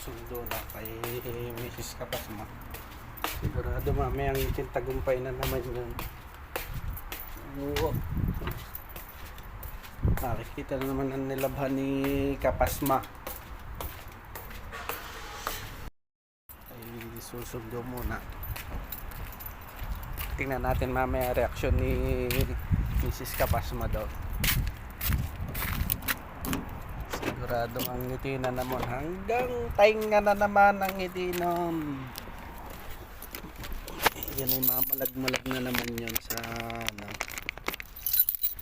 susundo na kay Mrs. Kapasma. Sigurado mamayang tagumpay na naman yun. Oo. Nakikita na naman ang nilabhan ni Kapasma. Ay susundo muna. Tingnan natin mamaya reaksyon ni Mrs. Kapasma daw. Siguradong ang ngiti na naman hanggang tainga na naman ang ngiti nun. Yan ay mamalag-malag na naman yun sa ano.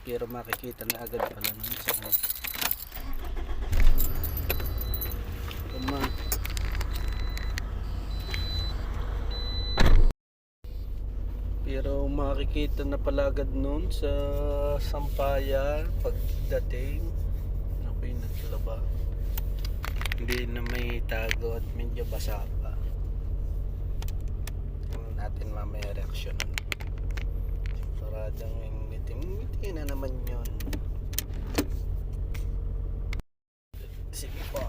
Pero makikita na agad pala nun sa pero makikita na pala agad nun sa sampayan pagdating. Ako yung naglaba, hindi na may tago at medyo basa pa. Tingnan natin mamaya reaksyon. Siguradong ngiti na naman yun. Sige po,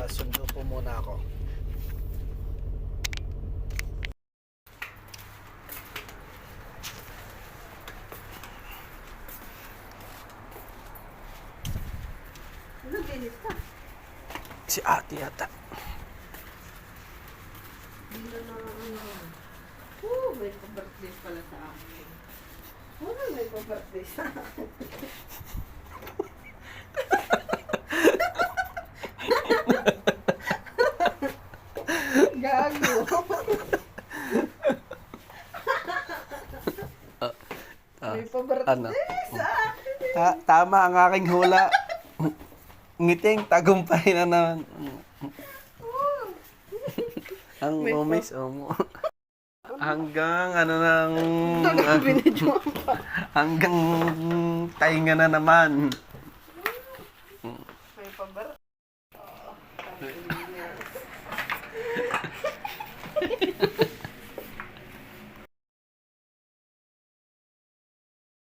sundo po muna ako. Ano, bilis ka? Si ate yata. Hindi na may pa-birthday pala sa akin. May pa-birthday sa akin. Gago. May pa-birthday Ano? sa akin. Tama ang aking hula. Ngiting tagumpay na naman. Ang umis mo. Hanggang ano nang hanggang tainga na naman.